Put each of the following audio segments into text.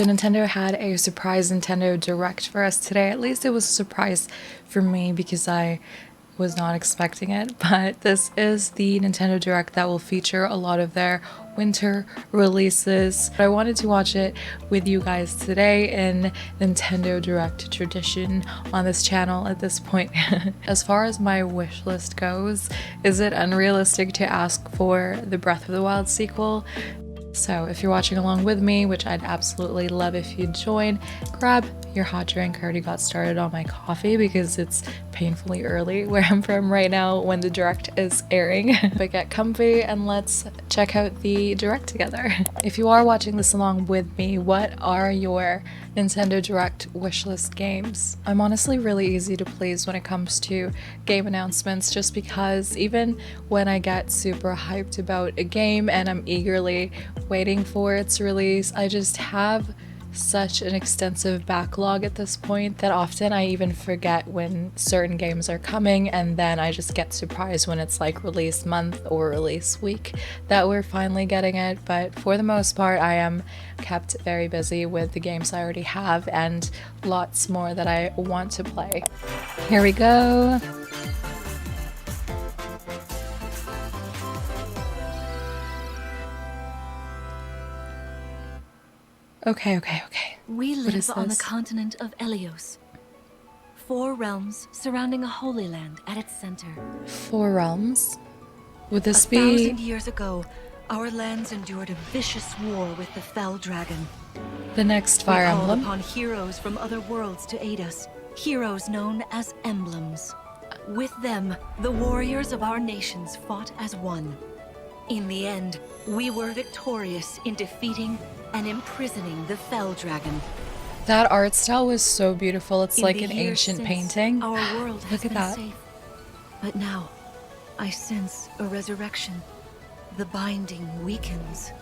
So Nintendo had a surprise Nintendo Direct for us today. At least it was a surprise for me because I was not expecting it. But this is the Nintendo Direct that will feature a lot of their winter releases. I wanted to watch it with you guys today in Nintendo Direct tradition on this channel at this point. As far as my wish list goes, is it unrealistic to ask for the Breath of the Wild sequel? So if you're watching along with me, which I'd absolutely love if you'd join, grab your hot drink. I already got started on my coffee because it's painfully early where I'm from right now when the Direct is airing. But get comfy and let's check out the Direct together. If you are watching this along with me, what are your Nintendo Direct wishlist games? I'm honestly really easy to please when it comes to game announcements, just because even when I get super hyped about a game and I'm eagerly waiting for its release, I just have such an extensive backlog at this point that often I even forget when certain games are coming, and then I just get surprised when it's like release month or release week that we're finally getting it. But for the most part, I am kept very busy with the games I already have and lots more that I want to play. Here we go. Okay. We live on the continent of Helios. 4 realms surrounding a holy land at its center. 4 realms? Would this be... 1,000 years ago, our lands endured a vicious war with the fell dragon. The next Fire Emblem? We called upon heroes from other worlds to aid us. Heroes known as emblems. With them, the warriors of our nations fought as one. In the end, we were victorious in defeating and imprisoning the fell dragon. That art style was so beautiful. It's like an ancient painting. Our world has Look at that. safe. But now, I sense a resurrection. The binding weakens.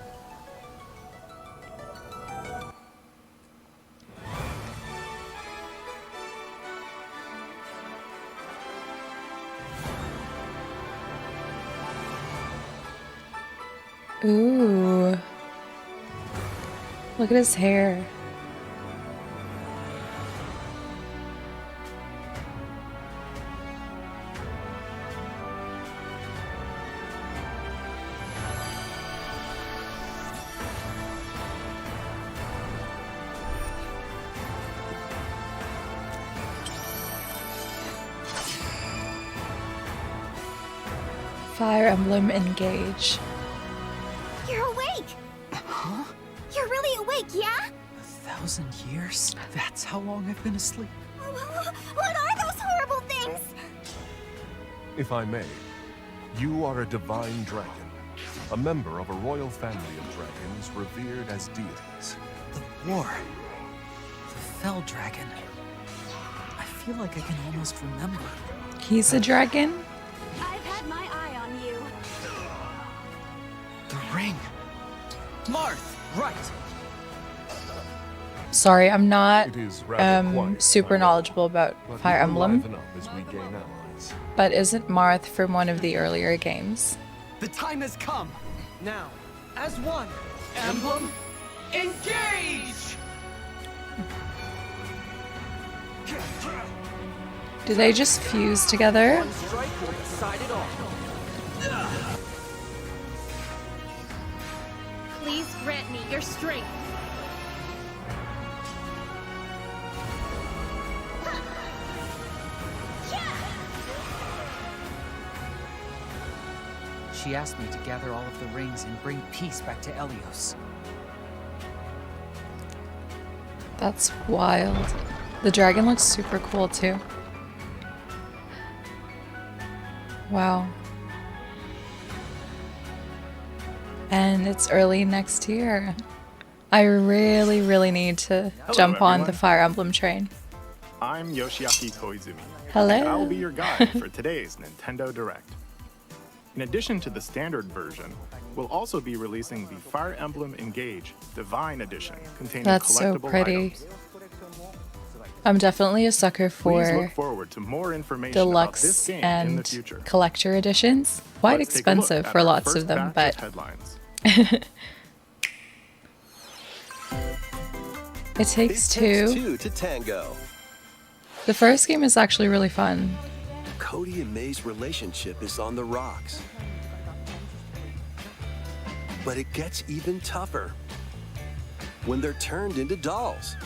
Ooh. Look at his hair. Fire Emblem Engage. You're awake! Huh? You're really awake, yeah? 1,000 years? That's how long I've been asleep. What are those horrible things? If I may, you are a divine dragon, a member of a royal family of dragons revered as deities. The war. The fell dragon. I feel like I can almost remember. He's a dragon? I've had my eye on you. The ring. Marth, right. Sorry, I'm not It is rather quiet, super knowledgeable about but Fire we will Emblem, liven up as we gain allies. but isn't Marth from one of the earlier games? The time has come. Now, as one, Emblem, engage! Do they just fuse together? One strike will decide it all. Please grant me your strength. She asked me to gather all of the rings and bring peace back to Helios. That's wild. The dragon looks super cool too. Wow. And it's early next year. I really need to jump on the Fire Emblem train. I'm Yoshiaki Koizumi. Hello. And I'll be your guide for today's Nintendo Direct. In addition to the standard version, we'll also be releasing the Fire Emblem Engage Divine Edition, containing That's so collectible pretty. items. I'm definitely a sucker Please for look forward to more information about this deluxe game in the and future. collector editions. Quite Let's take a look expensive at for our lots first of them, batch but of headlines. It Takes Two. To tango. The first game is actually really fun. Cody and May's relationship is on the rocks. But it gets even tougher when they're turned into dolls.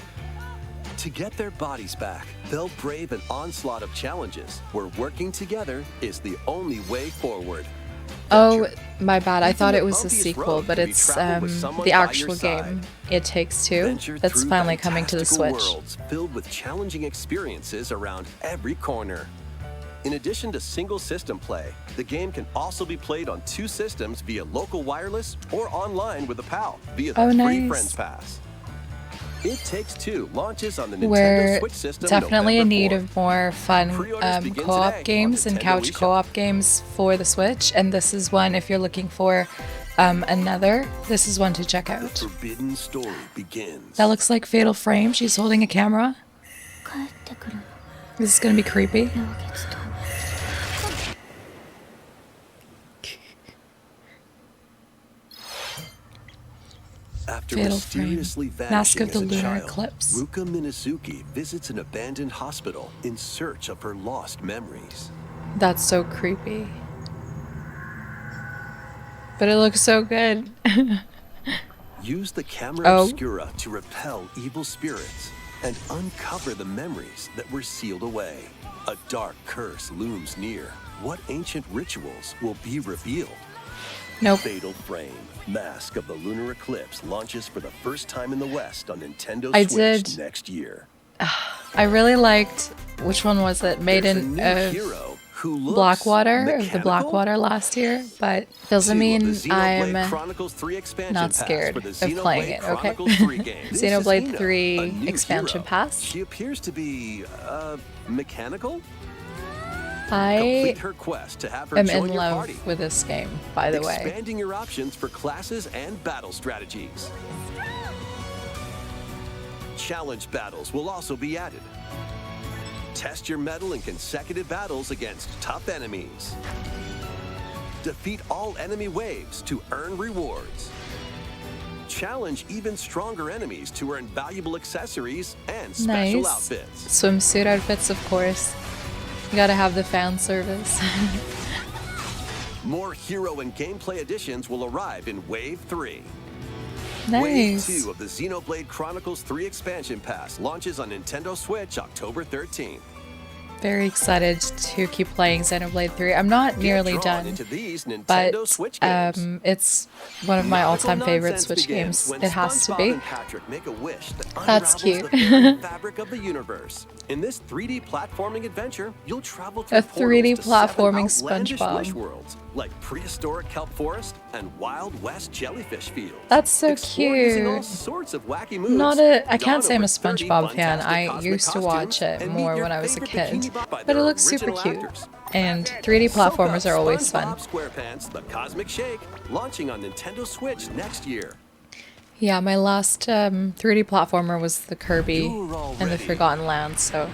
To get their bodies back, they'll brave an onslaught of challenges where working together is the only way forward. Oh, my bad. I thought it was a sequel, but it's the actual game, It Takes Two, that's finally coming to the Switch. Worlds filled with challenging experiences around every corner. In addition to single system play, the game can also be played on 2 systems via local wireless or online with a pal via the free Friends Pass. It Takes Two launches on the Nintendo Switch system. We're definitely in November need 4th. of more fun co-op games and couch co-op games for the Switch, and this is one, if you're looking for another, this is one to check out. The forbidden story begins. That looks like Fatal Frame. She's holding a camera. This is gonna be creepy. After Fatal mysteriously Frame. Mask of the vanishing as a Lunar child, Eclipse. Ruka Minazuki visits an abandoned hospital in search of her lost memories. That's so creepy. But it looks so good. Use the camera Oh. obscura to repel evil spirits and uncover the memories that were sealed away. A dark curse looms near. What ancient rituals will be revealed? Nope. Fatal Frame, Mask of the Lunar Eclipse launches for the first time in the West on Nintendo I Switch did. next year. I really liked, which one was it? There's a Maiden new of hero who looks Blackwater, of the mechanical? Blackwater last year, but doesn't 2 of mean the Xenoblade I'm Chronicles 3 expansion not pass scared for the of Xenoblade playing it, okay? Chronicles 3 game. This is Xenoblade Ina, 3 a new expansion hero. pass. She appears to be mechanical. I Complete her quest to have her am join in your love party, with this game, by the way. expanding your options for classes and battle strategies. Challenge battles will also be added. Test your mettle in consecutive battles against tough enemies. Defeat all enemy waves to earn rewards. Challenge even stronger enemies to earn valuable accessories and special Nice. outfits. Swimsuit outfits, of course. You gotta have the fan service. More hero and gameplay additions will arrive in Wave 3. Nice. Wave 2 of the Xenoblade Chronicles 3 expansion pass launches on Nintendo Switch October 13th. Very excited to keep playing Xenoblade 3. I'm not nearly Get drawn done, into these but Nintendo Switch games. it's one of my Nautical all-time favorite nonsense Switch begins games. when It has to SpongeBob be. and Patrick make a wish that That's unravels cute. the very fabric of the universe. In this 3D platforming adventure, you'll travel through A 3D portals to 7 platforming outlandish SpongeBob. wish worlds, like prehistoric kelp forest and Wild West jellyfish fields. That's so Explore using all cute. sorts of wacky moves. I can't don say I'm a over 30 SpongeBob fan. fantastic I cosmic used to costumes, watch it and meet more your when I was a favorite kid. Bikini Bot by But it their looks super original cute. actors. And 3D platformers are always fun. SpongeBob SquarePants: The Cosmic Shake, launching on Nintendo Switch next year. Yeah, my last 3D platformer was the Kirby You're all and the ready. Forgotten Land, so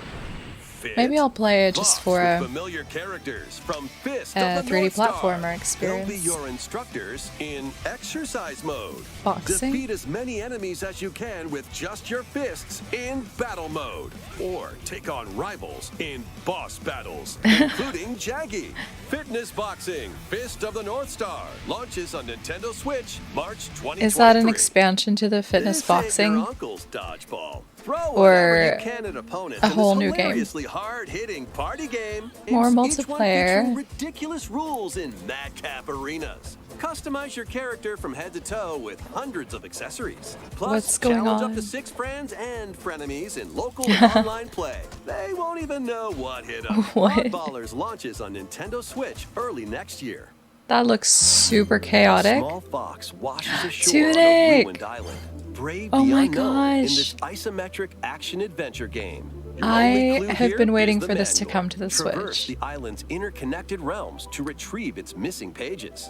Fit, maybe I'll play it just buff for with a familiar characters from Fist a of the 3D North Star. platformer They'll experience. be your instructors in exercise mode. Boxing? Defeat as many enemies as you can with just your fists in battle mode. Or take on rivals in boss battles, including Jaggy. Fitness Boxing, Fist of the North Star, launches on Nintendo Switch March 2023. Is that an expansion to the fitness This ain't boxing? your uncle's dodgeball. Throw Or whatever you can at opponents a in whole this new game? hilariously hard-hitting party game. More Each one multiplayer. featuring ridiculous rules in madcap arenas. Customize your character from head to toe with hundreds of accessories. Plus, What's going challenge on? up to 6 friends and frenemies in local and online play. They won't even know what hit them. What? Oddballers launches on Nintendo Switch early next year. That looks super A chaotic. small fox washes ashore Tunic! on a ruined island. Brave Oh the my unknown in gosh. this isometric action-adventure game. Your I only clue have here been is waiting the for this to manual. come to the Traverse Switch. the island's interconnected realms to retrieve its missing pages.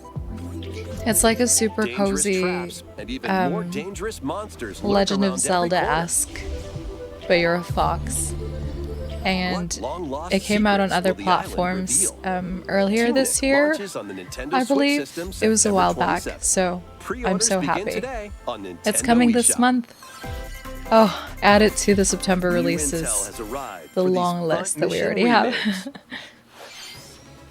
It's like a super Dangerous cozy traps and even more dangerous monsters lurk Legend around of every Zelda-esque, but you're a fox. And What long-lost it came out on secrets other will the island platforms reveal? earlier Tunic this year. launches on the Nintendo I Switch believe system it was a while September back, 27th. so I'm Pre-orders so begin happy. today on It's Nintendo coming this eShop. month. Oh, add it to the September New releases. intel has arrived The for these long list front that we mission already have. remakes.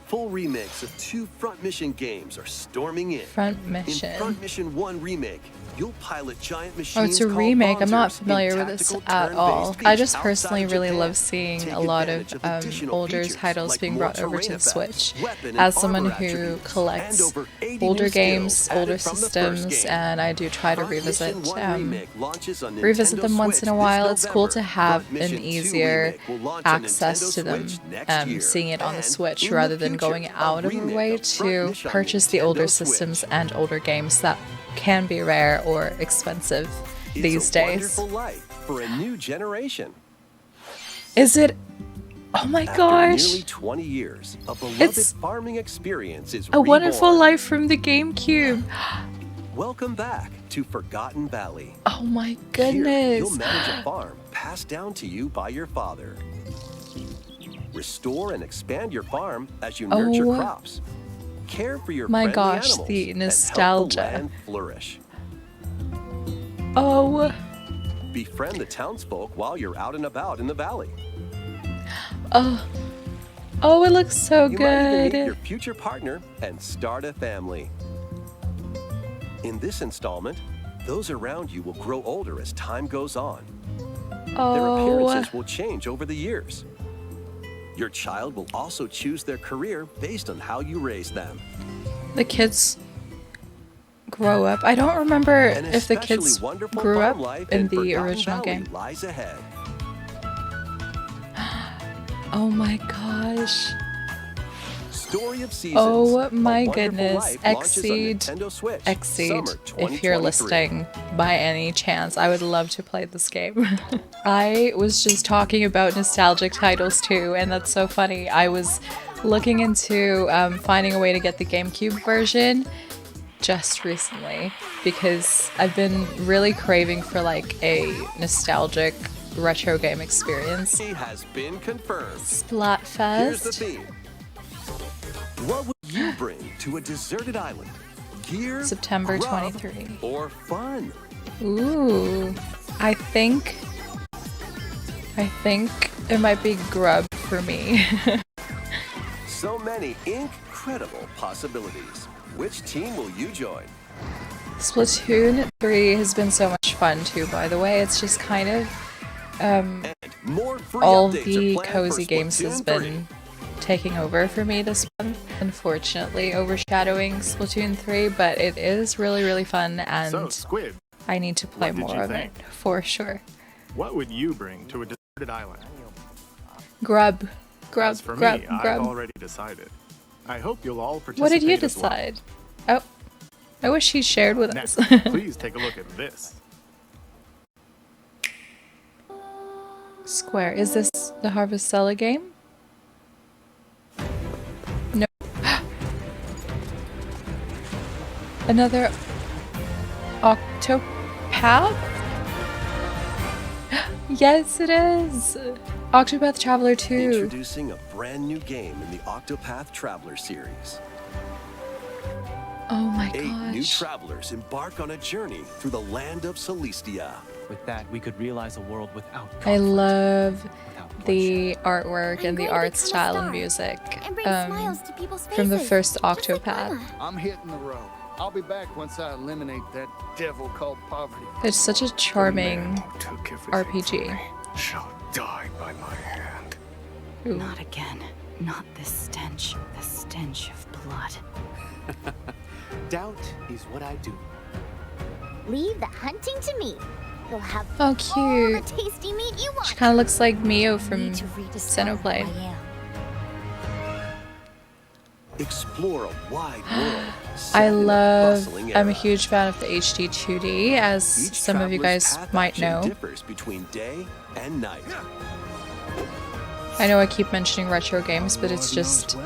Full remakes of 2 front mission games are storming in. Front Mission. In Front Mission 1 remake, you'll pilot giant machines. Oh, it's a called remake. I'm not Bonzers familiar in with this tactical at all. turn-based I just outside personally of really Japan. love seeing Take a lot advantage of additional older features titles like being more brought over to terrain the effects, Switch. weapon and As someone armor who attributes, collects and over 80 older new games, skills older added from the first systems, game. and I do try to Front revisit Mission 1 remake launches on revisit Nintendo them once in a Switch while. this It's cool to November. have Front an Mission 2 easier remake will launch on access Nintendo to them, Switch next year. seeing it on the And Switch in the rather than future, going a out of our remake way of Front to Mission on purchase the Nintendo older Switch. systems and older games that can be rare or expensive these It's a days. wonderful life for a new generation. Is it? Oh my After gosh! nearly 20 years, a beloved It's farming experience is A Wonderful reborn. Life from the GameCube. Welcome back to Forgotten Valley. Oh my Here, you'll goodness! manage a farm passed down to you by your father. Restore and expand your farm as you nurture Oh crops. Care for your my friendly gosh, animals the and help nostalgia. the land flourish. Oh, Befriend the townsfolk while you're out and about in the valley. oh, oh! It looks so You might even meet good. your future partner and start a family. In this installment, those around you will grow older as time goes on. Their Oh, appearances will change over the years. Your child will also choose their career based on how you raise them. the kids grow up. I don't remember An if the especially kids wonderful grew farm up life in the Forgotten original Valley game. lies ahead. Oh my gosh! Story of Seasons. Oh A my Wonderful goodness! Life launches on Exceed, Nintendo Switch, Exceed! summer If you're 2023. listening, by any chance, I would love to play this game. I was just talking about nostalgic titles too, and that's so funny. I was looking into finding a way to get the GameCube version just recently because I've been really craving for like a nostalgic retro game experience. It has been confirmed. Here's the Splatfest. theme. What would you bring to a deserted island? Gear, September grub, 23. or fun? Ooh, I think it might be grub for me. So many incredible possibilities. Which team will you join? Splatoon 3 has been so much fun too, by the way. It's just kind of And more free all updates the are planned cozy for games has Splatoon been taking over for me this month, unfortunately overshadowing Splatoon 3, but it is really, really fun and So, Squid, I need to play what did more you of think? it for sure. what would you bring to a deserted island? Grub. Grub, As for grub, me, I've grub. already decided. I hope you'll all participate. What did you as well. decide? Oh, I wish he shared with Next, us. please take a look at this. Square. Is this the Harvestella game? No. Another Octopath? Yes, it is. Octopath Traveler 2. Introducing a brand new game in the Octopath Traveler series. Oh my 8 new gosh. travelers embark on a journey through the land of Celestia. With that, we could realize a world without conflict, I love without the artwork I'm and the going to art become a style and star music and bring smiles to people's faces. from the first just like Octopath. Mama. I'm hitting the road. I'll be back once I eliminate that devil called poverty. It's such a charming who took everything RPG. from me shall die by my hand. Ooh. Not again. Not this stench. The stench of blood. Doubt is what I do. Leave the hunting to me. You'll have Oh, all cute. the tasty meat you want. She kind of looks like Mio You from need to rediscover who Xenoblade. I am. Explore a wide world. set I in a love, bustling I'm a era. huge fan of the HD 2D, as Each some of you traveler's guys path might action know. differs between day and night. I know I keep mentioning retro games, but it's just,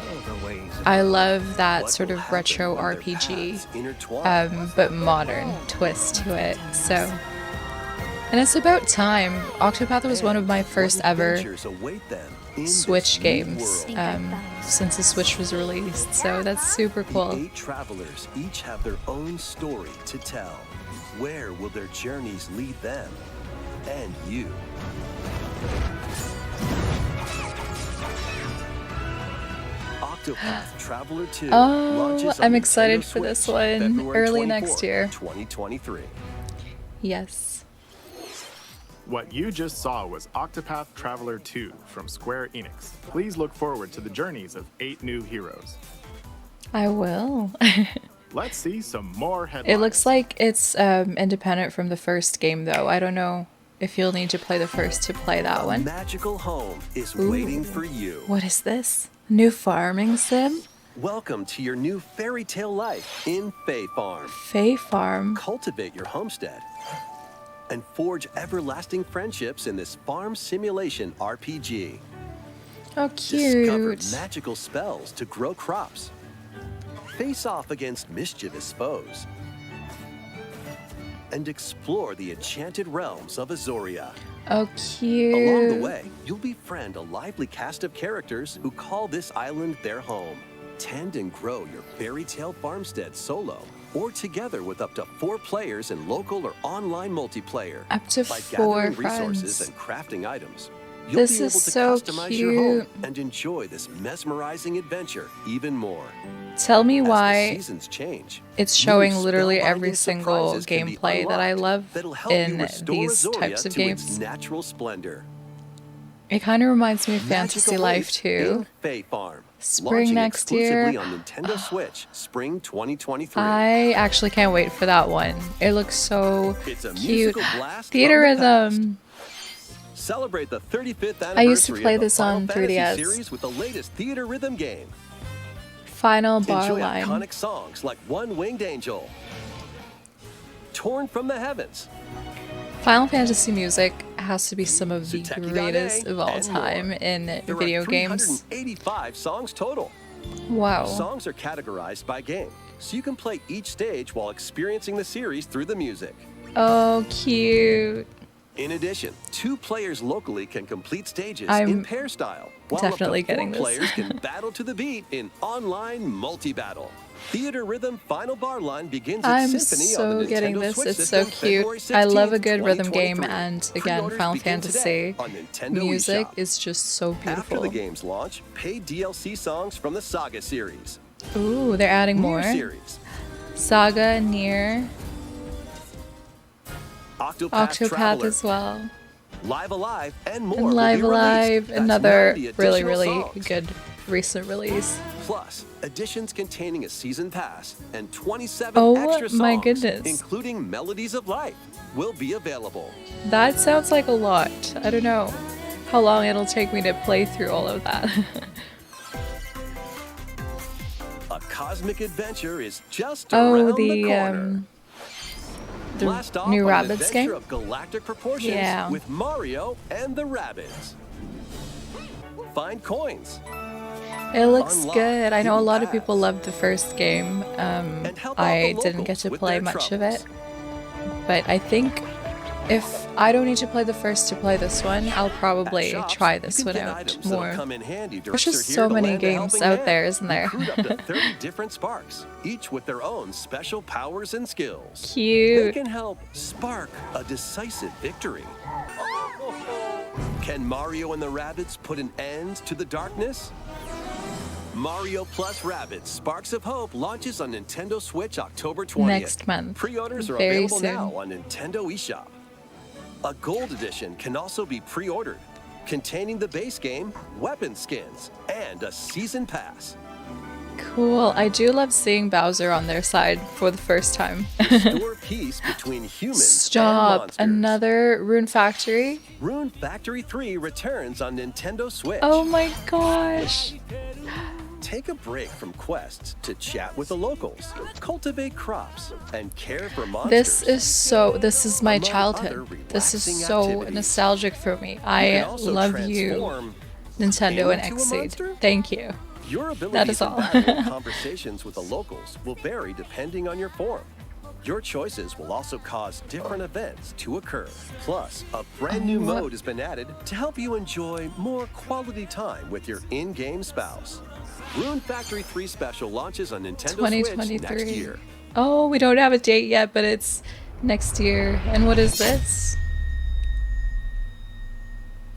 I love that What sort will of happen retro when their RPG, paths intertwine? but modern twist to it, so. And it's about time. Octopath was one of my And first what ever adventures await them in this Switch new games world? since the Switch was released, so that's super The cool. 8 travelers each have their own story to tell. Where will their journeys lead them? and you. Octopath Traveler 2 launches on I'm Nintendo excited for this Switch, one. February Early next 24th, year. 2023. Yes. What you just saw was Octopath Traveler 2 from Square Enix. Please look forward to the journeys of 8 new heroes. I will. Let's see some more headlines. It looks like it's independent from the first game, though. I don't know if you'll need to play the first to play that A one. magical home is Ooh. waiting for you. What is this? New farming sim? Welcome to your new fairy tale life in Fae Farm. Fae Farm. Cultivate your homestead and forge everlasting friendships in this farm simulation RPG. Oh, Discover cute. magical spells to grow crops. Face off against mischievous foes. And explore the enchanted realms of Azoria. Oh, cute. Along the way, you'll befriend a lively cast of characters who call this island their home. Tend and grow your fairy tale farmstead solo or together with up to 4 players in local or online multiplayer. Up to By 4 gathering resources friends. and crafting items, you'll This be able is to so customize your home cute. and enjoy this mesmerizing adventure even more. Tell me As the why seasons change, it's new showing literally spellbinding every single surprises can be gameplay that I unlocked love that'll help you in restore these Azoria types of to its games. natural splendor. It kind of reminds me of Fantasy Magical Life Waste too. in Fae Farm. Spring Launching next year. exclusively on Nintendo Switch, spring 2023. I actually can't wait for that one. It looks so It's a cute. musical blast Theater from the past. Rhythm. Celebrate the 35th anniversary I used to play of the this Final on Fantasy 3DS. series with the latest Theater Rhythm game. Final bar Enjoy line. iconic songs like One Winged Angel, Torn from the Heavens, Final Fantasy music has to be some of the Zuteki greatest Dane, of all and time more. in There video are games. 385 songs total. Wow. Songs are categorized by game, so you can play each stage while experiencing the series through the music. Oh, cute. In addition, 2 players locally can complete stages I'm in pair style, while definitely up to 4 getting this. players can battle to the beat in online multi-battle. Theater Rhythm Final Bar Line begins its I'm symphony on so the getting Nintendo this. Switch It's so system February cute. I love a 16th, good rhythm game, 2023. and again, Pre-orders Final begin today Fantasy on Nintendo music eShop. is just so After beautiful. the game's launch, paid DLC songs from the Saga series. Ooh, they're adding Nier more. series, Saga, Nier, Octopath Traveler, as well. Live Alive, and more. And will Live be released. Alive, That's another 90 really, additional really songs. good recent release. Plus, editions containing a season pass and 27 Oh extra songs, my goodness. including Melodies of Life, will be available. That sounds like a lot. I don't know how long it'll take me to play through all of that. A cosmic adventure is just Oh, around the the corner. Blast off new on an Rabbids adventure game? of galactic proportions Yeah. with Mario and the Rabbids. Find coins It looks Unlock good. I know a hidden lot of people paths. loved the first game. and help out I the didn't get locals to with play their much of it, troubles. but I think if I don't need to play the first to play this one, I'll probably At shops, try you this can one get out items that'll more. come in handy. There's Directs are just here so to many lend a games helping out hand. there, isn't there? Recruit up to 30 different sparks, each with their own special powers and skills. They Cute. can help spark a decisive victory. Can Mario and the Rabbids put an end to the darkness? Mario plus Rabbids Sparks of Hope launches on Nintendo Switch October 20th. Next month. Pre-orders are Very available soon. now on Nintendo eShop. A gold edition can also be pre-ordered, containing the base game, weapon skins, and a season pass. Cool. I do love seeing Bowser on their side for the first time. Restore peace between humans and Stop. monsters. Another Rune Factory? Rune Factory 3 returns on Nintendo Switch. Oh my gosh. Take a break from quests to chat with the locals, cultivate crops, and care for monsters. This is my Among childhood. other This is relaxing so activities. nostalgic for me. You I can also love you, transform Nintendo and into a Xseed. monster? Thank you. Your That abilities is in all. battle and conversations with the locals will vary depending on your form. Your choices will also cause different events to occur. Plus, a brand new what? mode has been added to help you enjoy more quality time with your in-game spouse. Rune Factory 3 Special launches on Nintendo Switch next 2023. year. Oh, we don't have a date yet, but it's next year. And what is this?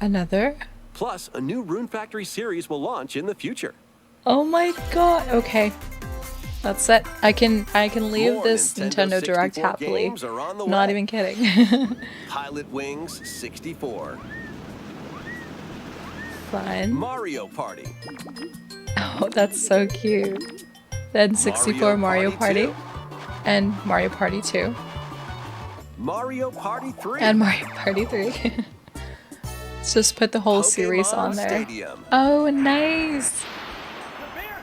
Another? Plus, a new Rune Factory series will launch in the future. Oh my god. Okay. That's it. I can leave More this Nintendo Direct 64 happily. games are on the Not way. even kidding. Pilot Wings 64. Fun. Mario Party. Oh, that's so cute. Then 64 Mario Party. 2. And Mario Party 2. Mario Party 3. And Mario Party 3. Let's just put the whole series Pokemon on there. Stadium. Oh, nice.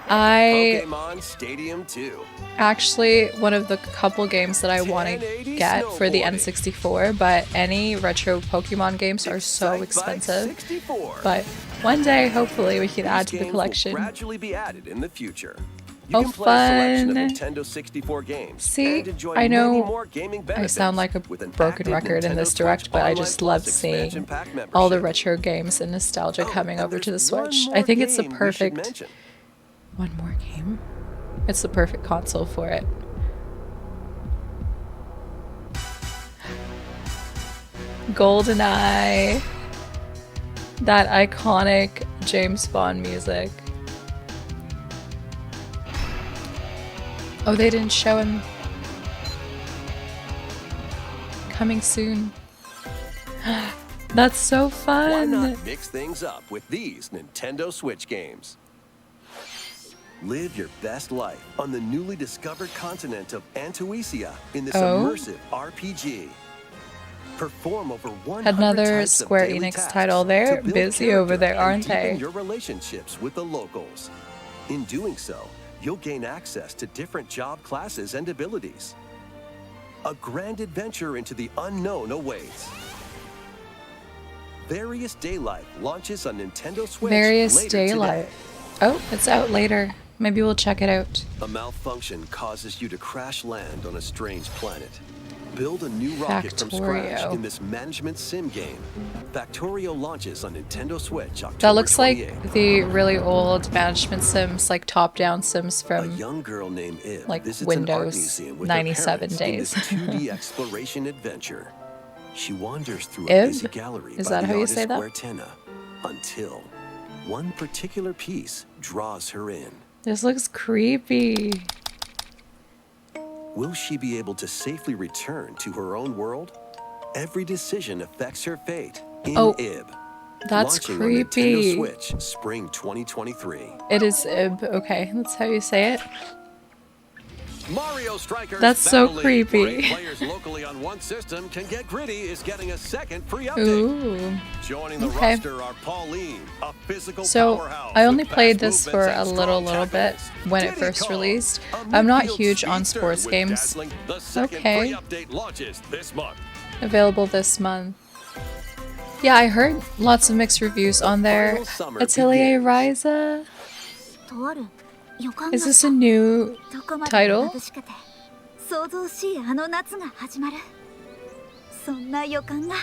I Pokemon Stadium 2. actually, one of the couple games that I want to 1080 get for the snowboarding. N64, but any retro Pokemon games are so Excite Bike expensive. 64. But one day, hopefully, we can add These to the games collection. will gradually be added in the future. You Oh, can play a selection of fun. Nintendo 64 games See, and enjoy I know many more gaming I benefits sound like a with an broken active record in Nintendo this Switch direct, but I Online just Plus love expansion seeing pack all the membership. retro games and nostalgia coming and over to the there's one Switch. more I think it's the game we should perfect mention. one more game. It's the perfect console for it. GoldenEye. That iconic James Bond music. Oh, they didn't show him. Coming soon. That's so Why fun. not mix things up with these Nintendo Switch games? Live your best life on the newly discovered continent of Antuisia in this Oh. immersive RPG. Perform over 100 Another types of Square daily Enix tasks title. They're to build busy over character there, and aren't deepen they? your relationships with the locals. In doing so, you'll gain access to different job classes and abilities. A grand adventure into the unknown awaits. Various Daylight launches on Nintendo Switch Various later Daylight. today. Oh, it's out later. Maybe we'll check it out. A malfunction causes you to crash land on a strange planet. Build a new rocket from scratch Factorio. in this management sim game. Factorio launches on Nintendo Switch October That looks like 28th. the really old management sims, like top-down sims A from young girl named Ib like visits an art Windows museum with 97 her parents days. in this 2D exploration adventure. She wanders through Ib? a busy gallery Is by that the how you artist say that? Huertena until one particular piece draws her in. This looks creepy. Will she be able to safely return to her own world? Every decision affects her fate in Oh, Ib. That's Launching creepy. on Nintendo Switch, spring 2023. It is Ib. Okay, that's how you say it. Mario Strikers That's so Battle League, where creepy. 8 players locally on one system can get gritty is getting a second free update. Ooh. Joining the Okay. roster are Pauline, a physical So powerhouse I only with played fast this for movements a and little strong bit tackles. when it Diddy first Kong, released. a I'm not midfield huge on speedster sports with games. dazzling- The second Okay. free update launches this month. Available this month. Yeah, I heard lots of mixed reviews on there. Final summer Atelier begins. Ryza? とある予感 Is が this a new どこまで title? も眩しくて想像しいあの夏が始まるそんな予感が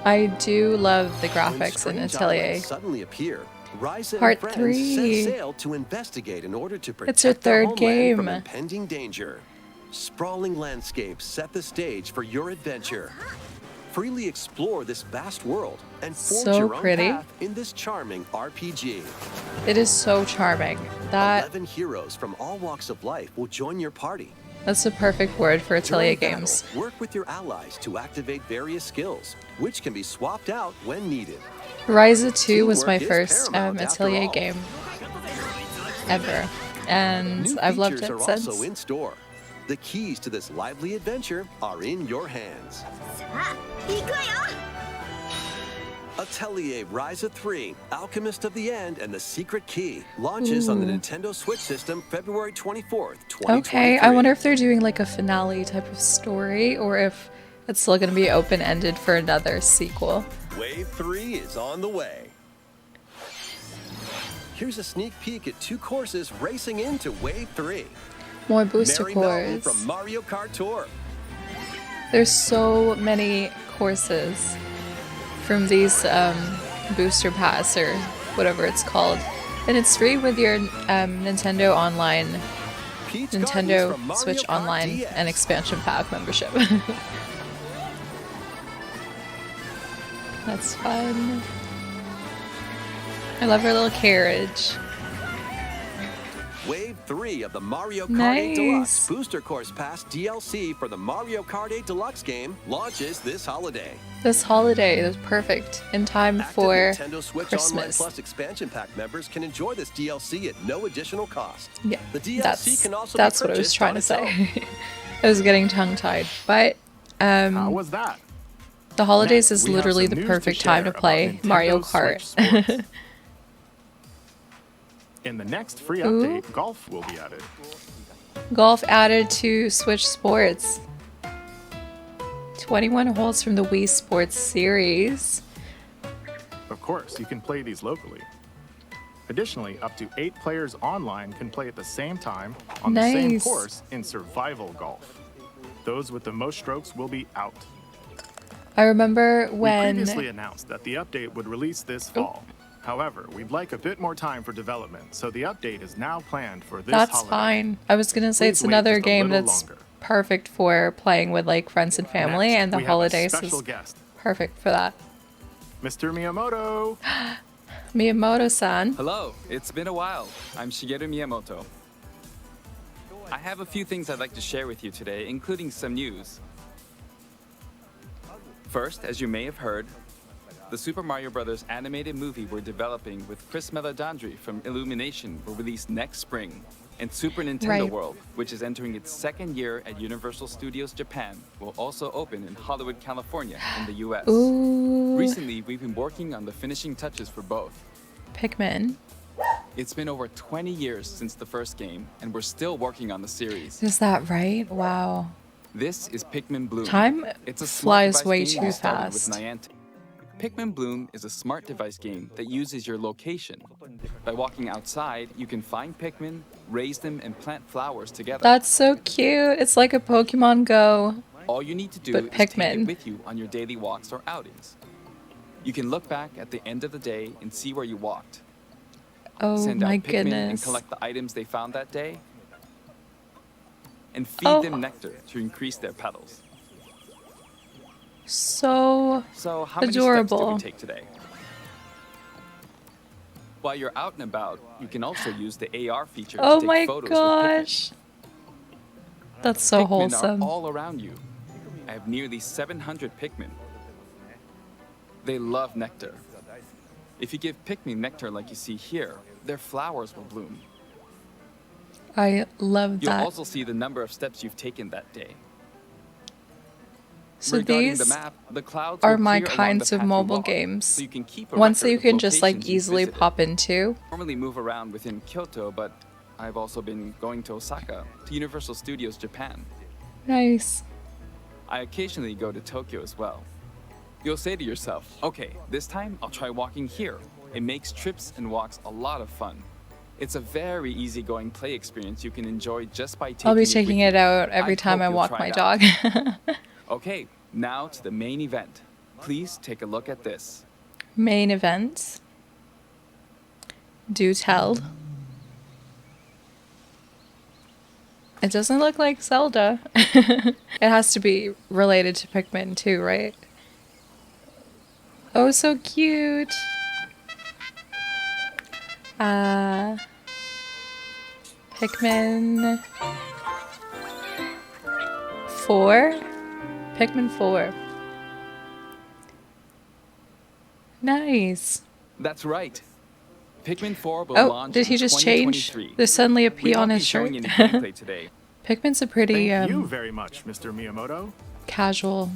I do love the When graphics in strange Atelier. islands suddenly appear, Ryza Part and friends 3. set sail to investigate in order to protect It's your their third homeland from game. impending danger. Sprawling landscapes set the stage for your adventure. Freely explore this vast world and forge So your own pretty. path in this charming RPG. It is so charming. That 11 heroes from all walks of life will join your party. that's the perfect word for Atelier During battle, games. work with your allies to activate various skills, which can be swapped out when needed. Ryza 2 was my Teamwork is first paramount after Atelier all. game ever, and New I've loved features it are since. also in store. The keys to this lively adventure are in your hands. さあ行くわよ Atelier Ryza 3, Alchemist of the End and the Secret Key launches on the Ooh. Nintendo Switch system February 24th, 2023. Okay, I wonder if they're doing like a finale type of story, or if it's still going to be open-ended for another sequel. Wave 3 is on the way. Here's a sneak peek at 2 courses racing into Wave 3. More booster Merry Mountain cores. from Mario Kart Tour. There's so many courses from these booster pass or whatever it's called, and it's free with your Nintendo Online, Peach Gardens Nintendo from Mario Switch Kart Online DS. and expansion pack membership. That's fun. I love her little carriage. Wave 3 of the Mario Kart 8 Nice. Deluxe Booster Course Pass DLC for the Mario Kart 8 Deluxe game launches this holiday. This holiday is perfect in time Active for Nintendo Switch Online Christmas. Plus expansion pack members can enjoy this DLC at no additional cost. Yeah, The DLC can also be that's what I was purchased trying on to its own. say. I was getting tongue-tied, but How was that? the holidays Next, is we have literally some the news perfect share time to about play Nintendo Mario Switch Kart. Sports. In the next free Ooh. update, golf will be added. Golf added to Switch Sports. 21 holes from the Wii Sports series. Of course, you can play these locally. Additionally, up to 8 players online can play at the same time on the same Nice. course in survival golf. Those with the most strokes will be out. I remember We when previously announced that the update would release this fall. However, we'd like a bit more time for development, so the update is now planned for this that's holiday. fine. I was gonna say Please it's wait another just a game little that's longer. perfect for playing with like friends and family, Next, and the we have a holidays special is guest, perfect for that. Mr. Miyamoto. Miyamoto-san. Hello, it's been a while. I'm Shigeru Miyamoto. I have a few things I'd like to share with you today, including some news. First, as you may have heard, the Super Mario Bros. Animated movie we're developing with Chris Meledandri from Illumination will release next spring. And Super Nintendo Right. World, which is entering its second year at Universal Studios Japan, will also open in Hollywood, California, in the US. Ooh, Recently, we've been working on the finishing touches for both. Pikmin. It's been over 20 years since the first game, and we're still working on the series. Is that right? Wow. This is Pikmin Bloom. Time It's a flies smart device way game too we started fast. with Niantic. Pikmin Bloom is a smart device game that uses your location. By walking outside, you can find Pikmin, raise them, and plant flowers together. That's so cute. It's like a Pokemon Go. All you need to do But is take Pikmin. it with you on your daily walks or outings. You can look back at the end of the day and see where you walked. Oh Send my out Pikmin and goodness. collect the items they found that day. And feed Oh. them nectar to increase their petals. So So how many adorable. steps did we take today? While you're out and about, you can also use the AR feature to Oh take my photos with Pikmin. gosh. That's so Pikmin wholesome. are all around you. I have nearly 700 Pikmin. They love nectar. If you give Pikmin nectar like you see here, their flowers will bloom. I love You'll that. also see the number of steps you've taken that day. So Regarding these the map, the clouds are will my clear along kinds the of path you mobile walk, games. so you can keep a Ones that record you of can just like locations you've easily visited. pop into. Normally move around within Kyoto, but I've also been going to Osaka, to Universal Studios Japan. Nice. I occasionally go to Tokyo as well. You'll say to yourself, okay, this time I'll try walking here. It makes trips and walks a lot of fun. It's a very easygoing play experience you can enjoy just by taking I'll be it with taking you. it out every time hope I you'll walk try my it dog. out. Okay, now to the main event. Please take a look at this. Main event. Do tell. It doesn't look like Zelda. It has to be related to Pikmin too, right? Oh, so cute. Pikmin 4? Pikmin 4. Nice. That's right. Pikmin 4 will Oh, launch did he in just change? 2023. There's suddenly a We P on won't be his shirt. showing any gameplay today. Pikmin's a pretty Thank you very much, Mr. Miyamoto. casual,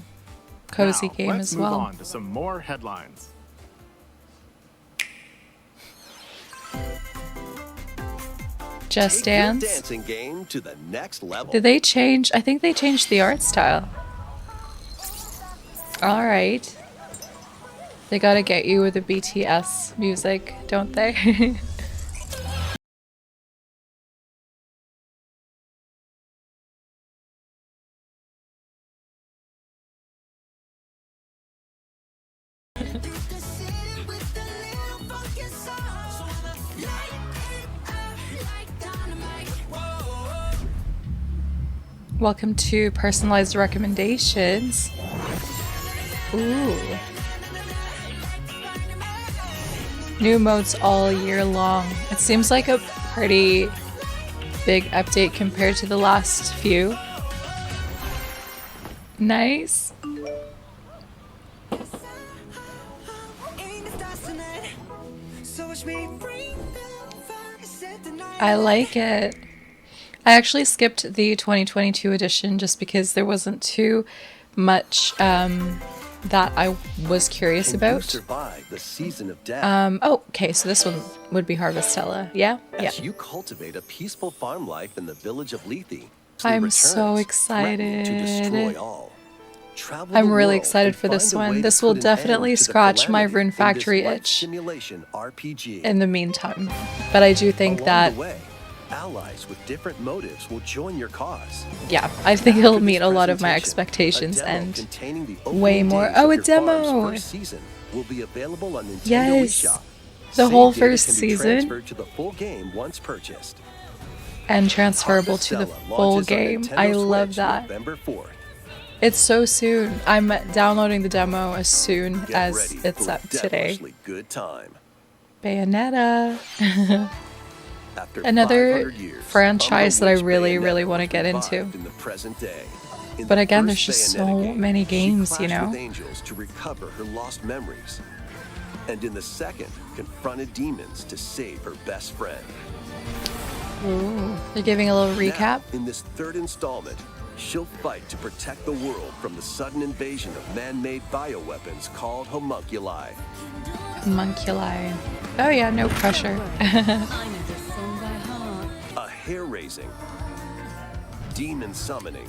cozy Now, game let's as move well. on to some more headlines. Just Take your Dance. dancing game to the next level. Did they change? I think they changed the art style. All right. They gotta get you with the BTS music, don't they? Welcome to personalized recommendations. Ooh. New modes all year long. It seems like a pretty big update compared to the last few. Nice. I like it. I actually skipped the 2022 edition just because there wasn't too much that I was curious about. The season of death. Oh, okay, so this one would be Harvestella. Yeah? As Yeah. you cultivate a peaceful farm life in the village of Lethe, I'm so threatening to destroy excited. all. Travel I'm the really world excited and for this find a way one. to This will put an end definitely to the scratch my calamity Rune in this Factory life itch simulation RPG. in the meantime. But I do think Along that, the way, allies with different motives will join your cause. yeah, I think it'll After meet this a lot of my presentation, expectations a demo and containing the way opening more. days Oh, of a your farm's demo! first season will be available on Nintendo Yes! eShop. The Save whole data first can be season transferred to the full game once purchased. and transferable to the Harvestella full launches on game. Nintendo I love Switch that. November 4th. It's so soon. I'm downloading the demo as soon Get as ready it's for a up today. devilishly good time. Bayonetta. After Another 500 years, franchise that I Umber Witch really, Bayonetta really want to was get revived into. in the present day. In But the again, first there's just Bayonetta so game, many she games, you clashed know? with angels to recover her lost memories. And in the second, confronted demons to save her best friend. Ooh. They're giving a little Now, recap. in this third installment, she'll fight to protect the world from the sudden invasion of man-made bioweapons called homunculi. Homunculi. Oh yeah, no pressure. A hair-raising, demon-summoning,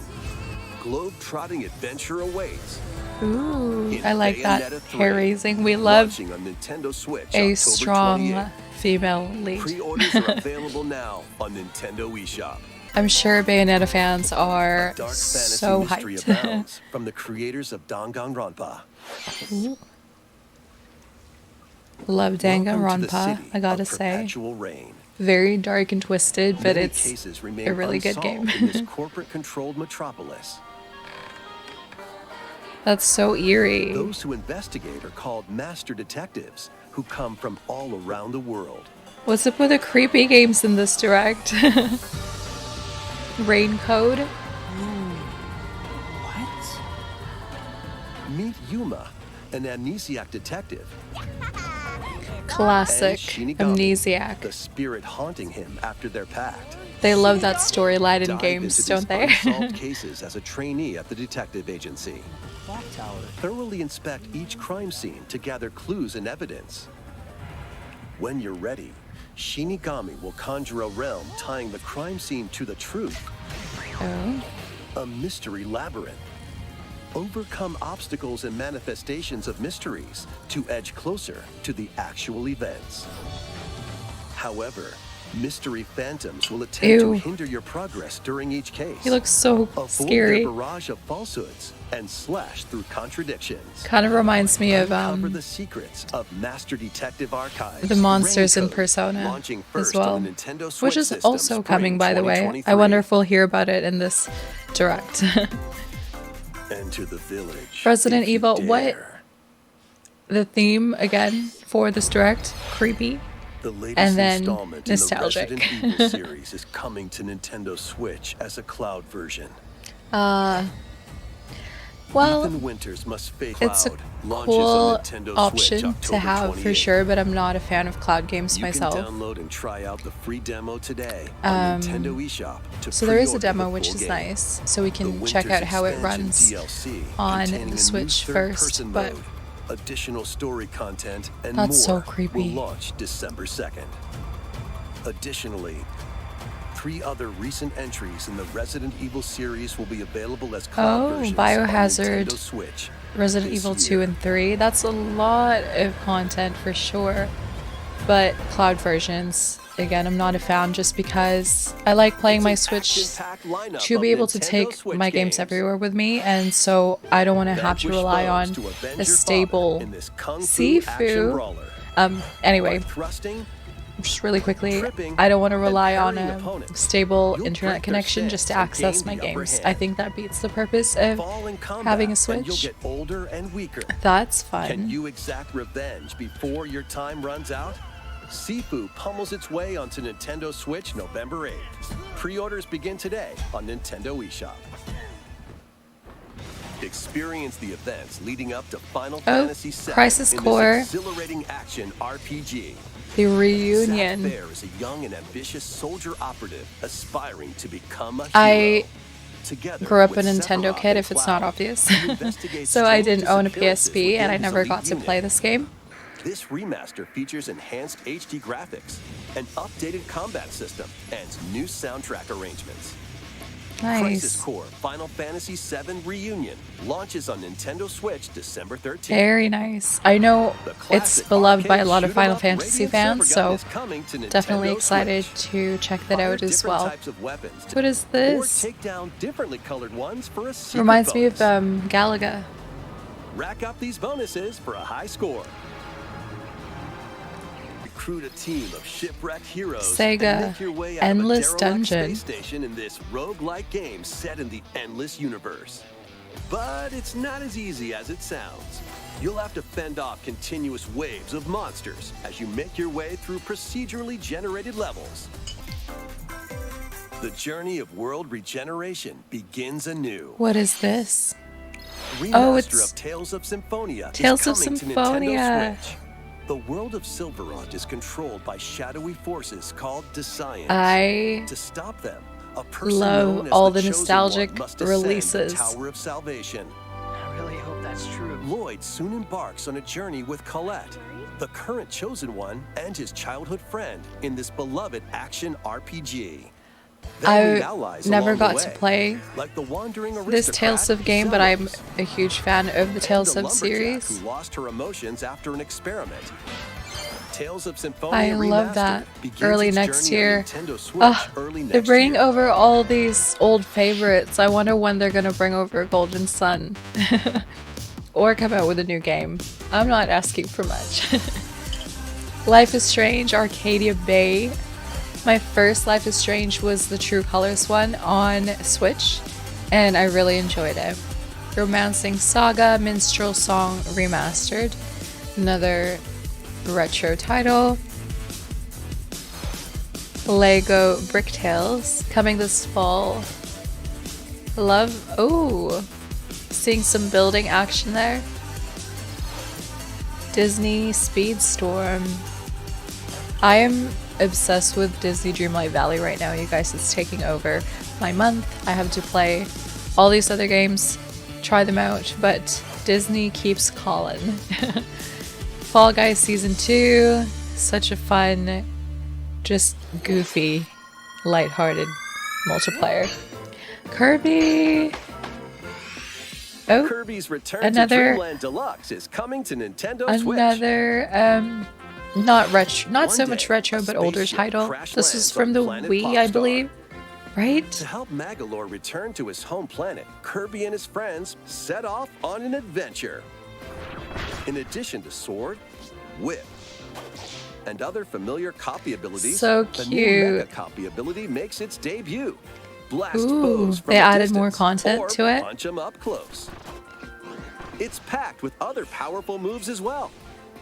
globe-trotting adventure awaits. Ooh, In I like that. Bayonetta 3, Hair raising. We love launching on Nintendo Switch a October strong 28th. female lead. Pre-orders are available now on Nintendo eShop. I'm sure Bayonetta fans are Dark fantasy so mystery hyped. abounds from the creators of Danganronpa. Love Welcome to the Danganronpa, city I gotta of say. perpetual rain. Very dark and twisted, but Many it's cases remain a really good unsolved game. in this corporate-controlled metropolis. That's so eerie. Those who investigate are called master detectives, who come from all around the world. What's up with the creepy games in this direct? Rain Code? What? Meet Yuma, an amnesiac detective, Classic and Shinigami, Amnesiac. the spirit haunting him after their pact. They love that storyline in Dive games, into don't these they? unsolved cases as a trainee at the detective agency. Clock tower. Thoroughly inspect each crime scene to gather clues and evidence. When you're ready, Shinigami will conjure a realm tying the crime scene to the truth. Oh. A mystery labyrinth. Overcome obstacles and manifestations of mysteries to edge closer to the actual events. However, mystery phantoms will attempt Ew. to hinder your progress during each case. He looks so Avoid scary. their barrage of falsehoods and slash through contradictions. Kind of reminds me of Uncover the secrets of Master Detective Archives. the monsters Rain in Code, Persona launching as first well, on the Nintendo Switch which is system, also spring coming, by the way. I 2023. wonder if we'll hear about it in this direct. Enter the village. Resident if you Evil, what? dare. The theme again for this direct? Creepy. The latest And then installment nostalgic. in the Resident Evil series is coming to Nintendo Switch as a cloud version. Well, Ethan Winters must face it's a Cloud launches cool on Nintendo Switch option to October have for 28th. sure, but I'm not a fan of cloud games You myself. can download and try out the free demo today on Nintendo eShop. So there is a pre-order demo the which full is game. nice, so we The can check Winters out how it expansion runs DLC on containing the a new Switch first, third-person but mode, additional story content, and That's so more creepy. will launch December 2nd. Additionally, 3 other recent entries in the Resident Evil series will be available as cloud versions on Biohazard, Nintendo Switch. Resident this Evil 2 year. and 3. That's a lot of content for sure. But cloud versions, again, I'm not a fan just because I like playing my Switch Action-packed lineup to of be able to Nintendo take Switch my games everywhere with me, and so I don't want to have to Vanquish rely on foes to avenge a your father stable in this kung fu action Sifu. brawler. Anyway, By thrusting just really quickly, Tripping I don't want to and rely on parrying a opponents. stable You'll internet break their connection just to stance and access gain my the upper games. hand. I think that beats the purpose of Fall in combat, having a and you'll Switch. get older and weaker. That's Can fun. you exact revenge before your time runs out? Sifu pummels its way onto Nintendo Switch November 8th. Pre-orders begin today on Nintendo eShop. Experience the events leading up to Final Fantasy VII Crisis in Core. this exhilarating action RPG. The reunion. Zack Fair is a young and ambitious soldier operative aspiring to become a hero. I Together grew up a with Nintendo Sephiroth kid, and if it's Cloud, not obvious. he investigates So I strange didn't own a disappearances PSP and I within his never elite got to unit. play this game. This remaster features enhanced HD graphics, an updated combat system, and new soundtrack arrangements. Crisis Nice. Core Final Fantasy VII Reunion launches on Nintendo Switch December 13th. Very nice. I know The it's classic beloved by a arcade lot of Final shoot-'em-up Fantasy Radiant fans, Silvergun so is coming to Nintendo definitely excited Switch. to check that Fire out as different well. types of weapons to- What is this? Or take down differently colored ones for a secret Reminds me of bonus. Galaga. Rack up these bonuses for a high score. Recruit a team of shipwrecked heroes Sega and make your way out Endless of a derelict Dungeon. space station in this roguelike game set in the Endless Universe. But it's not as easy as it sounds. You'll have to fend off continuous waves of monsters as you make your way through procedurally generated levels. The journey of world regeneration begins anew. What is this? Remaster Oh, it's of Tales of Symphonia Tales of is coming Symphonia. to Nintendo Switch. The world of Silverant is controlled by shadowy forces called Descience. I To stop them, a person love known as all the the Chosen nostalgic One must ascend releases. the Tower of Salvation. I really hope that's true. Lloyd soon embarks on a journey with Colette, the current Chosen One, and his childhood friend in this beloved action RPG. They'll meet I allies never along the got to way, play like the wandering this Tales of game, but I'm Zelos, a huge fan of the and Tales a of lumberjack series. who lost her emotions after an experiment. Tales of Symphonia I love Remastered that. begins Early its next journey on year. Nintendo Switch early They're next bringing year. over all these old favorites. I wonder when they're gonna bring over Golden Sun. Or come out with a new game. I'm not asking for much. Life is Strange, Arcadia Bay. My first Life is Strange was the True Colors one on Switch, and I really enjoyed it. Romancing Saga, Minstrel Song Remastered. Another retro title. Lego Brick Tales coming this fall. Seeing some building action there. Disney Speedstorm. I am obsessed with Disney Dreamlight Valley right now, you guys. It's taking over my month. I have to play all these other games, try them out, but Disney keeps calling. Fall Guys Season 2, such a fun, just goofy, lighthearted multiplayer. Kirby! Oh, Kirby's Return another- to Dreamland Deluxe is coming to Nintendo Switch. another, not retro, not so One much day, retro, a but older spaceship title. crash This lands is from on the planet Wii, I Popstar. believe. Right? To help Magalore return to his home planet, Kirby and his friends set off on an adventure. In addition to sword, whip, and other familiar copy abilities, So the new Mega cute. Copy ability makes its debut. Blast Ooh, foes from they a added more distance, content or to it? punch 'em up close. It's packed with other powerful moves as well.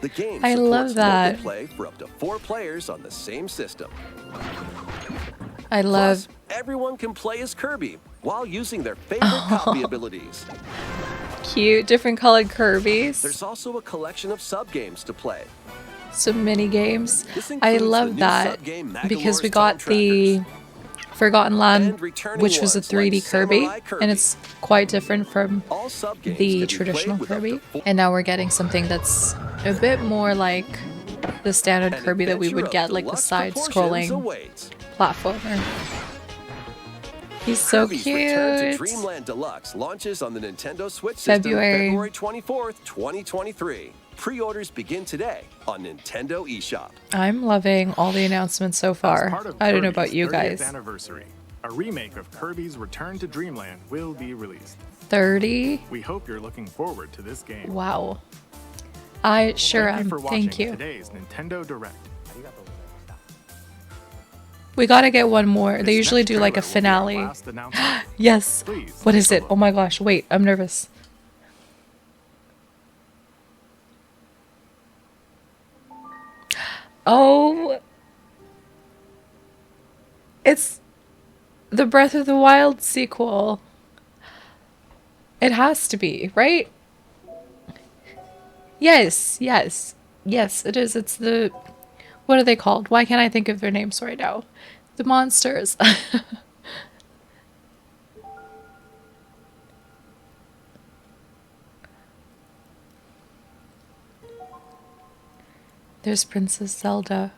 The game I love supports that. local play for up to 4 players on the same system. I love Plus, everyone can play as Kirby while using their favorite copy abilities. cute, different colored Kirby's. There's also a collection of sub-games to play. Some mini games. This I includes the love new that sub-game because we Magalore's got Time the Forgotten Land, And returning which was a ones 3D like Kirby, Samurai Kirby. and it's quite different from All sub-games the can be traditional played with up to Kirby. 4 And now we're getting something that's a bit more like the standard An Kirby that we adventure would of get, like the deluxe side-scrolling proportions awaits. platformer. He's so Kirby's Return to cute. Dreamland Deluxe launches on the Nintendo Switch system February. February 24th, 2023. Pre-orders begin today on Nintendo eShop. I'm loving all the announcements so As far. part of I don't know about Kirby's you 30th guys. Anniversary, a remake of Kirby's Return to Dreamland will be released. 30? We hope you're looking forward to this game. Wow. I sure Thank you am. for watching Thank you. today's Nintendo Direct. We gotta get one more. They This usually next do like a trailer will be our finale. last announcement. Yes. Please, What is take it? a Oh look. my gosh. Wait, I'm nervous. Oh. It's the Breath of the Wild sequel. It has to be, right? Yes, yes. Yes, it is. It's the... What are they called? Why can't I think of their names right now? The monsters. There's Princess Zelda.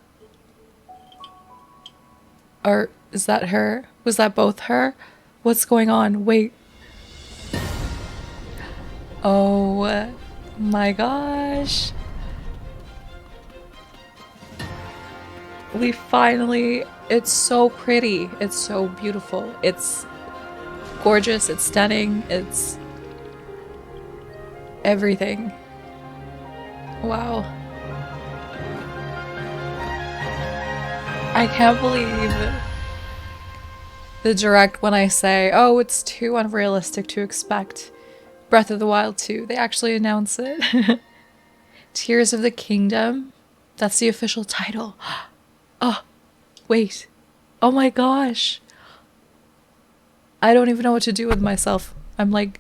Or is that her? Was that both her? What's going on? Wait. Oh my gosh. We finally... It's so pretty. It's so beautiful. It's gorgeous. It's stunning. It's everything. Wow. I can't believe the direct when I say, oh, it's too unrealistic to expect Breath of the Wild 2. They actually announce it. Tears of the Kingdom. That's the official title. Oh, wait. Oh my gosh. I don't even know what to do with myself. I'm like,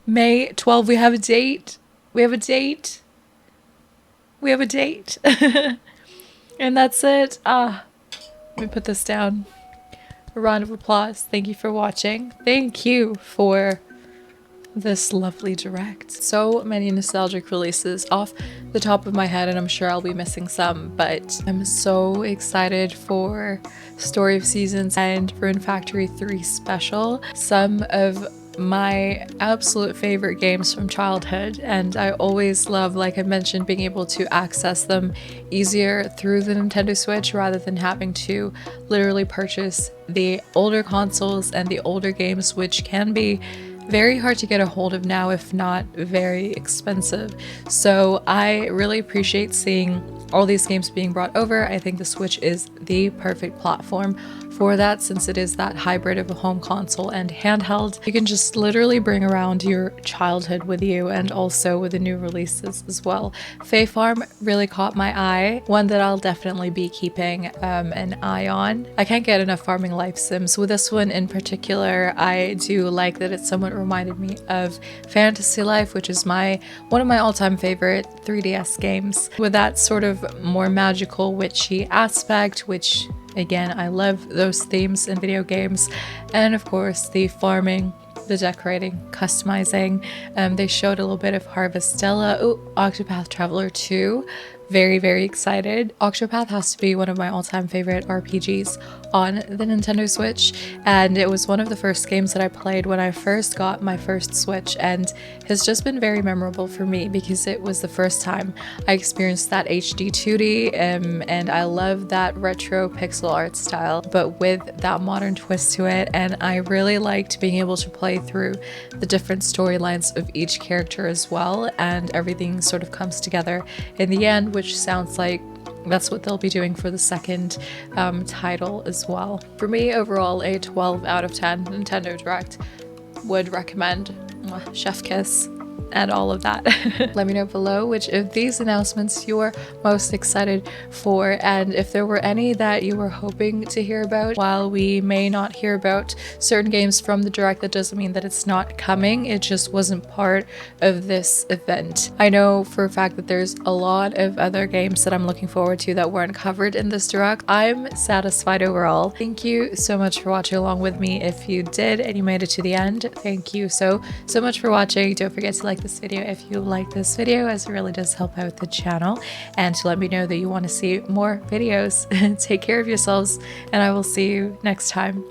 May 12, we have a date. We have a date. We have a date. And that's it. Let me put this down. A round of applause. Thank you for watching. Thank you for this lovely direct. So many nostalgic releases off the top of my head, and I'm sure I'll be missing some, but I'm so excited for Story of Seasons and Rune Factory 3 Special. Some of my absolute favorite games from childhood, and I always love, like I mentioned, being able to access them easier through the Nintendo Switch rather than having to literally purchase the older consoles and the older games, which can be very hard to get a hold of now, if not very expensive. So I really appreciate seeing all these games being brought over. I think the Switch is the perfect platform for that, since it is that hybrid of a home console and handheld. You can just literally bring around your childhood with you, and also with the new releases as well. Fae Farm really caught my eye, one that I'll definitely be keeping an eye on. I can't get enough farming life sims. With this one in particular, I do like that it somewhat reminded me of Fantasy Life, which is one of my all-time favorite 3DS games, with that sort of more magical, witchy aspect, which again, I love those themes in video games. And of course, the farming, the decorating, customizing. They showed a little bit of Harvestella. Oh, Octopath Traveler 2. Very, very excited. Octopath has to be one of my all-time favorite RPGs on the Nintendo Switch, and it was one of the first games that I played when I first got my first Switch, and has just been very memorable for me because it was the first time I experienced that HD 2D, and I love that retro pixel art style, but with that modern twist to it. And I really liked being able to play through the different storylines of each character as well, and everything sort of comes together in the end, which sounds like that's what they'll be doing for the second title as well. For me, overall, a 12 out of 10 Nintendo Direct. Would recommend. Chef kiss and all of that. Let me know below which of these announcements you're most excited for, and if there were any that you were hoping to hear about. While we may not hear about certain games from the Direct, that doesn't mean that it's not coming. It just wasn't part of this event. I know for a fact that there's a lot of other games that I'm looking forward to that weren't covered in this Direct. I'm satisfied overall. Thank you so much for watching along with me. If you did and you made it to the end, thank you so much for watching. Don't forget to like this video if you like this video, as it really does help out the channel, and to let me know that you want to see more videos. Take care of yourselves, and I will see you next time.